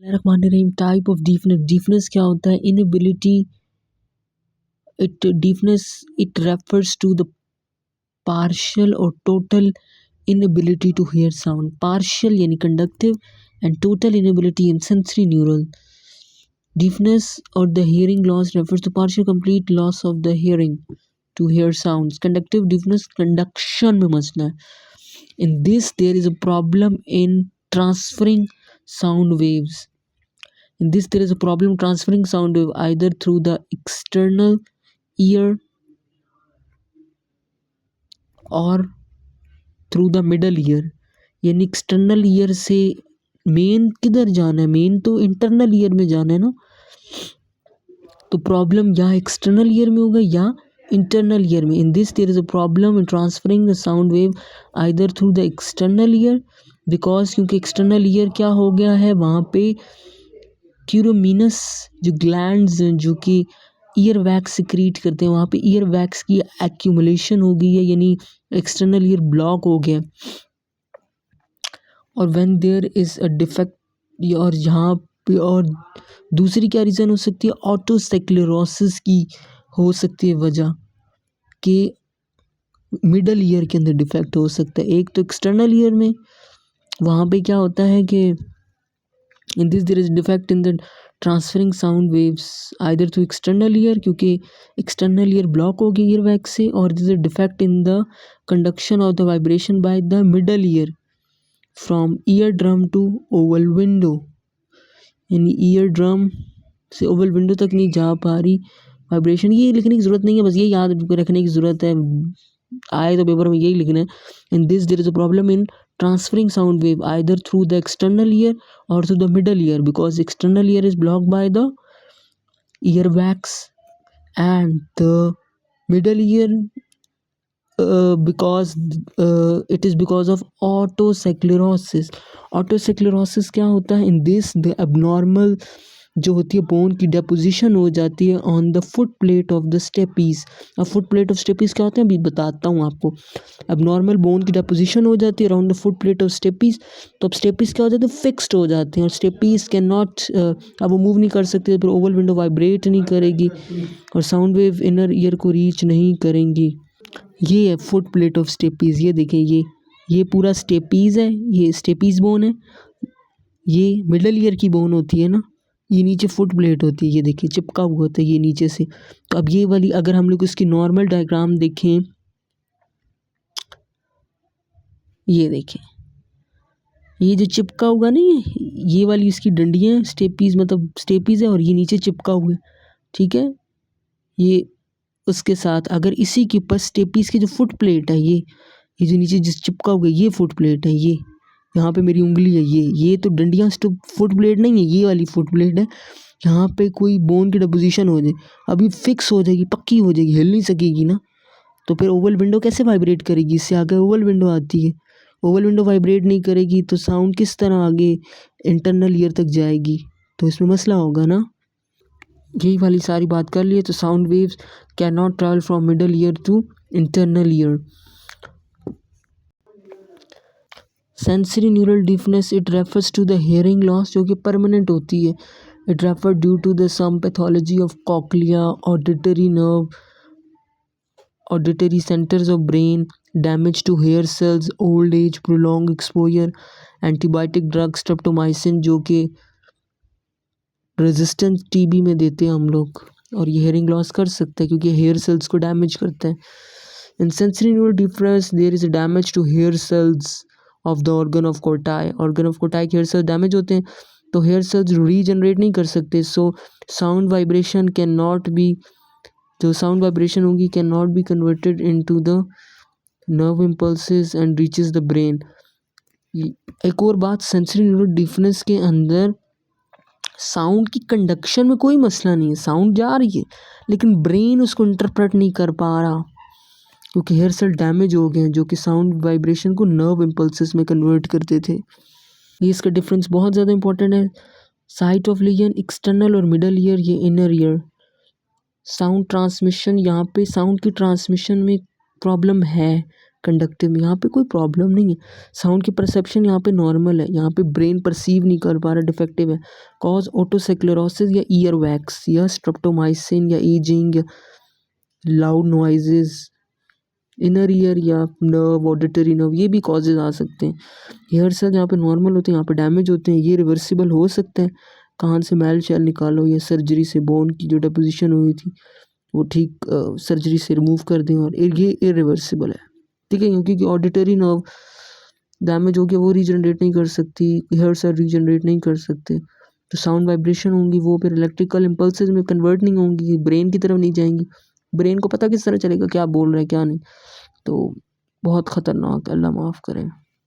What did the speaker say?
Rahim type of deafness. Deafness क्या होता है? Inability. It refers to the partial और total inability to hear sound. Partial यानी conductive and total inability in sensory neural. Deafness or the hearing loss refers to partial complete loss of the hearing to hear sounds. Conductive deafness conduction में मसला है. In this there is a problem in transferring sound waves. In this there is a problem transferring sound wave either through the external ear or through the middle year. यानी external ear से main किधर जाना है? Main तो internal ear में जाना है ना। तो प्रॉब्लम या एक्सटर्नल ईयर में होगा या इंटरनल ईयर में। In this there is a problem in transferring the sound wave either through the external ear, because क्योंकि एक्सटर्नल ईयर क्या हो गया है, वहाँ पे क्यूरोमिनस जो ग्लैंड्स हैं जो कि ईयर वैक्स सिक्रीट करते हैं, वहाँ पे ईयर वैक्स की एक्यूमुलेशन हो गई है, यानी एक्सटर्नल ईयर ब्लॉक हो गया। और when there is a defect, और यहाँ पे और दूसरी क्या रीज़न हो सकती है? ऑटोस्क्लेरोसिस की हो सकती है वजह कि मिडल ईयर के अंदर डिफेक्ट हो सकता है। एक तो एक्सटर्नल ईयर में वहाँ पे क्या होता है कि in this there is defect in the transferring sound waves either through external ear, क्योंकि एक्सटर्नल ईयर ब्लॉक हो गई ईयर वैक्स से, और this is defect in the conduction of the vibration by the middle ear from eardrum to oval window. यानी eardrum से oval window तक नहीं जा पा रही वाइब्रेशन। ये लिखने की ज़रूरत नहीं है, बस ये याद रखने की ज़रूरत है, आए तो पेपर में यही लिखना है। In this there is a problem in transferring sound wave either through the external ear or through the middle ear, because external ear is blocked by the earwax and the middle ear because it is because of otosclerosis. Otosclerosis क्या होता है? In this the abnormal जो होती है bone की deposition हो जाती है on the footplate of the stapes. अब फुट प्लेट ऑफ स्टेपीज क्या होते हैं अभी बताता हूँ आपको। अब नॉर्मल बोन की डेपोजिशन हो जाती है around the footplate of stapes, तो अब स्टेपीज क्या हो जाते हैं? फिक्स्ड हो जाते हैं, और स्टेपीज कैन नॉट, अब वो मूव नहीं कर सकते, फिर ओवल विंडो वाइब्रेट नहीं करेगी और साउंड वेव इनर ईयर को रीच नहीं करेंगी। ये है फुट प्लेट ऑफ स्टेपीज। ये देखें, ये पूरा स्टेपीज है, ये स्टेपीज बोन है, ये मिडल ईयर की बोन होती है ना, ये नीचे फुट प्लेट होती है, ये देखिए चिपका हुआ होता है ये नीचे से। तो अब ये वाली अगर हम लोग इसकी नॉर्मल डायग्राम देखें, ये देखें, ये जो चिपका हुआ नहीं है, ये वाली इसकी डंडियाँ हैं, स्टेपीज मतलब स्टेपीज है, और ये नीचे चिपका हुआ है, ठीक है। ये उसके साथ अगर इसी के ऊपर स्टेपीज की जो फुट प्लेट है, ये जो नीचे जिस चिपका हुआ है, ये फुट प्लेट है, ये यहाँ पे मेरी उंगली है, ये तो डंडियाँ फुट प्लेट नहीं है, ये वाली फुट प्लेट है। यहाँ पे कोई बोन की डिपोजिशन हो जाए, अभी फिक्स हो जाएगी, पक्की हो जाएगी, हिल नहीं सकेगी ना, तो फिर ओवल विंडो कैसे वाइब्रेट करेगी? इससे आगे ओवल विंडो आती है, ओवल विंडो वाइब्रेट नहीं करेगी तो साउंड किस तरह आगे इंटरनल ईयर तक जाएगी? तो इसमें मसला होगा ना। यही वाली सारी बात कर लिए। तो sound waves can not travel from middle ear to internal ear. Sensory neural deafness it refers to the hearing loss जो कि परमानेंट होती है। It refer due to the some pathology of cochlea, auditory nerve, auditory centres of brain, damage to hair cells, old age, prolong exposure, antibiotic drug streptomycin जो कि resistance TB में देते हैं हम लोग, और ये हेयरिंग लॉस कर सकता है क्योंकि हेयर सेल्स को डैमेज करता है। In sensory neural difference there is a damage to hair cells of the organ of Corti. Organ of Corti के हेयर सेल्स डैमेज होते हैं तो हेयर सेल्स रीजनरेट नहीं कर सकते, so sound vibration can not be, जो sound vibration होगी can not be converted into the nerve impulses and reaches the brain. एक और बात, सेंसरी न्यूरल डिफरेंस के अंदर साउंड की कंडक्शन में कोई मसला नहीं है, साउंड जा रही है लेकिन ब्रेन उसको इंटरप्रेट नहीं कर पा रहा क्योंकि हेयर सेल डैमेज हो गए हैं जो कि साउंड वाइब्रेशन को नर्व इम्पल्सेस में कन्वर्ट करते थे। ये इसका डिफरेंस बहुत ज़्यादा इंपॉर्टेंट है। साइट ऑफ लिजन एक्सटर्नल और मिडल ईयर, ये इनर ईयर। साउंड ट्रांसमिशन, यहाँ पे साउंड की ट्रांसमिशन में प्रॉब्लम है कंडक्टिव में, यहाँ पे कोई प्रॉब्लम नहीं है। साउंड की परसेप्शन यहाँ पे नॉर्मल है, यहाँ पे ब्रेन परसीव नहीं कर पा रहा, डिफेक्टिव है। कॉज ओटोसेक्लेरोसिस या ईयर वैक्स या स्ट्रेप्टोमाइसिन या एजिंग या लाउड नॉइजेस, इनर ईयर या नर्व, ऑडिटरी नर्व, ये भी कॉजेज आ सकते हैं। हेयर सेल यहाँ पे नॉर्मल होते हैं, यहाँ पे डैमेज होते हैं, ये रिवर्सिबल हो सकते हैं। कान से मैल शैल निकालो या सर्जरी से बोन की जो डिपोजिशन हुई थी वो ठीक सर्जरी से रिमूव कर दें, और ये इरिवर्सिबल है, ठीक है। क्योंकि ऑडिटरी नर्व डैमेज हो गया, वो रीजनरेट नहीं कर सकती, हेयर सेल रीजनरेट नहीं कर सकते, तो साउंड वाइब्रेशन होंगी वो फिर इलेक्ट्रिकल इम्पल्सेस में कन्वर्ट नहीं होंगी, ब्रेन की तरफ नहीं जाएंगी। ब्रेन को पता किस तरह चलेगा क्या बोल रहे हैं क्या नहीं, तो बहुत ख़तरनाक, अल्लाह माफ़ करें।